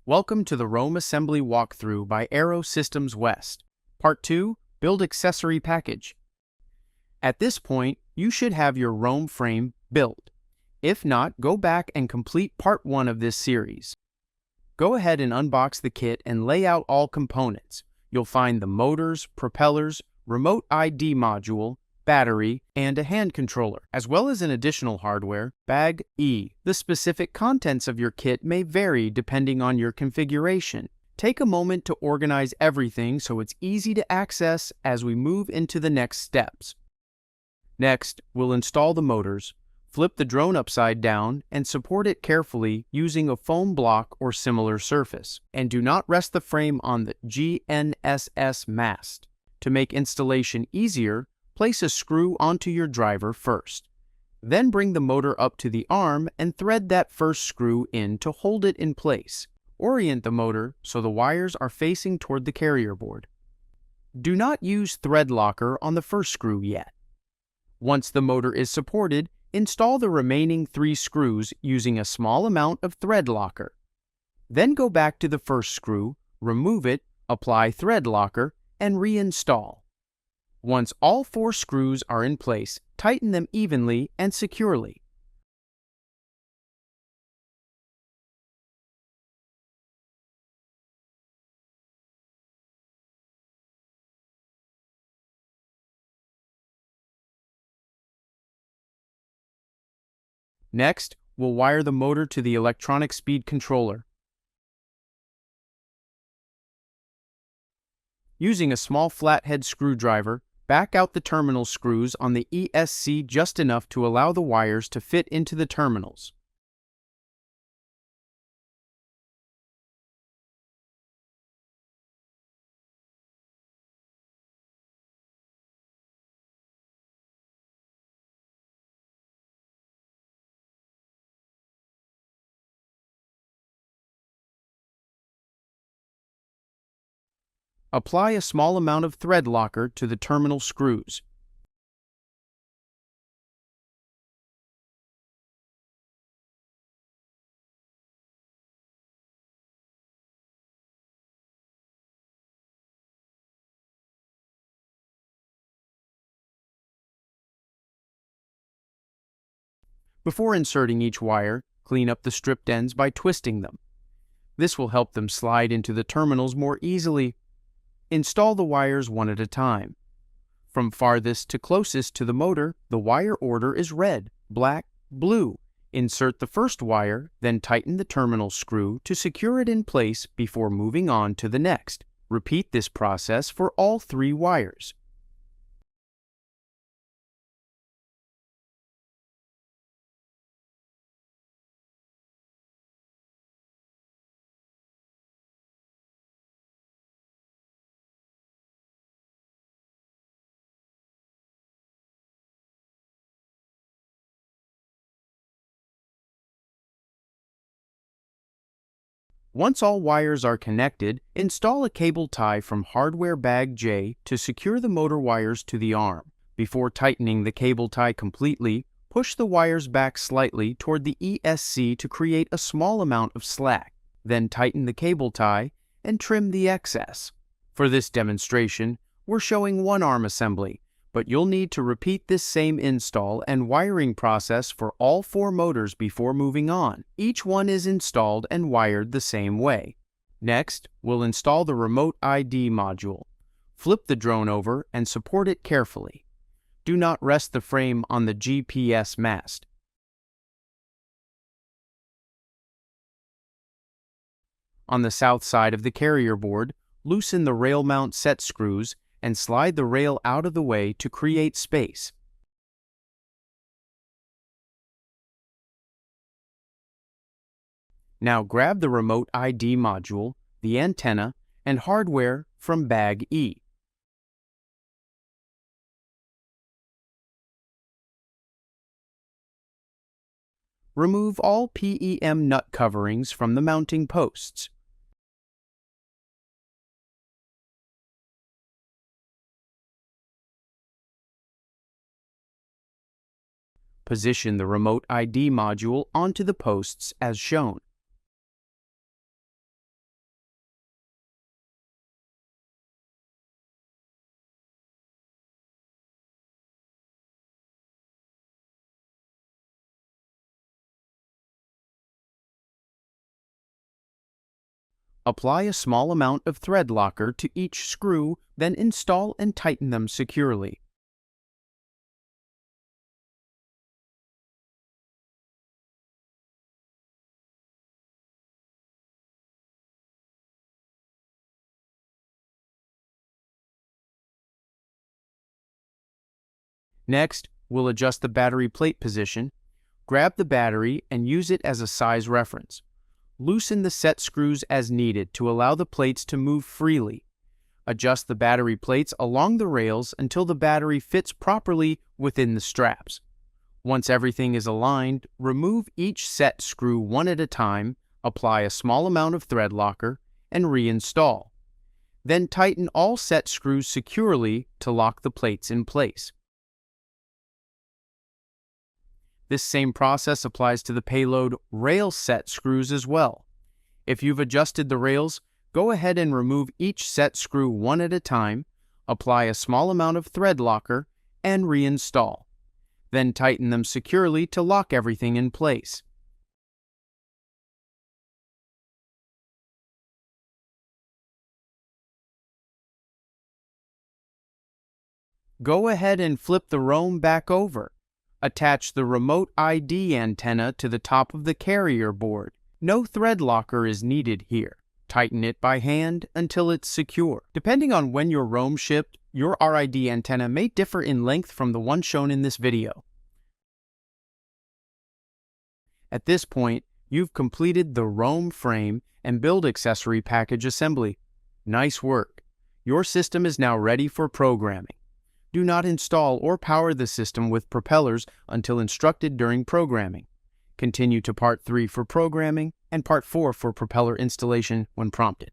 Welcome to the ROAM Assembly Walkthrough by Aero Systems West, Part 2, Build Accessory Package. At this point, you should have your ROAM frame built. If not, go back and complete Part 1 of this series. Go ahead and unbox the kit and lay out all components. You'll find the motors, propellers, remote ID module, battery, and a hand controller, as well as an additional hardware, Bag E. The specific contents of your kit may vary depending on your configuration. Take a moment to organize everything so it's easy to access as we move into the next steps. Next, we'll install the motors, flip the drone upside down, and support it carefully using a foam block or similar surface. And do not rest the frame on the GNSS mast. To make installation easier, place a screw onto your driver first. Then bring the motor up to the arm and thread that first screw in to hold it in place. Orient the motor so the wires are facing toward the carrier board. Do not use Threadlocker on the first screw yet. Once the motor is supported, install the remaining 3 screws using a small amount of Threadlocker. Then go back to the first screw, remove it, apply Threadlocker, and reinstall. Once all 4 screws are in place, tighten them evenly and securely. Next, we'll wire the motor to the electronic speed controller. Using a small flathead screwdriver, back out the terminal screws on the ESC just enough to allow the wires to fit into the terminals. Apply a small amount of Threadlocker to the terminal screws. Before inserting each wire, clean up the stripped ends by twisting them. This will help them slide into the terminals more easily. Install the wires one at a time. From farthest to closest to the motor, the wire order is red, black, blue. Insert the first wire, then tighten the terminal screw to secure it in place before moving on to the next. Repeat this process for all 3 wires. Once all wires are connected, install a cable tie from hardware bag J to secure the motor wires to the arm. Before tightening the cable tie completely, push the wires back slightly toward the ESC to create a small amount of slack. Then tighten the cable tie and trim the excess. For this demonstration, we're showing one arm assembly, but you'll need to repeat this same install and wiring process for all 4 motors before moving on. Each one is installed and wired the same way. Next, we'll install the remote ID module. Flip the drone over and support it carefully. Do not rest the frame on the GPS mast. On the south side of the carrier board, loosen the rail mount set screws and slide the rail out of the way to create space. Now grab the remote ID module, the antenna, and hardware from Bag E. Remove all PEM nut coverings from the mounting posts. Position the remote ID module onto the posts as shown. Apply a small amount of thread locker to each screw, then install and tighten them securely. Next, we'll adjust the battery plate position. Grab the battery and use it as a size reference. Loosen the set screws as needed to allow the plates to move freely. Adjust the battery plates along the rails until the battery fits properly within the straps. Once everything is aligned, remove each set screw one at a time, apply a small amount of thread locker, and reinstall. Then tighten all set screws securely to lock the plates in place. This same process applies to the payload rail set screws as well. If you've adjusted the rails, go ahead and remove each set screw one at a time, apply a small amount of thread locker, and reinstall. Then tighten them securely to lock everything in place. Go ahead and flip the ROAM back over. Attach the remote ID antenna to the top of the carrier board. No thread locker is needed here. Tighten it by hand until it's secure. Depending on when your ROAM shipped, your RID antenna may differ in length from the one shown in this video. At this point, you've completed the ROAM frame and build accessory package assembly. Nice work! Your system is now ready for programming. Do not install or power the system with propellers until instructed during programming. Continue to Part 3 for programming and Part 4 for propeller installation when prompted.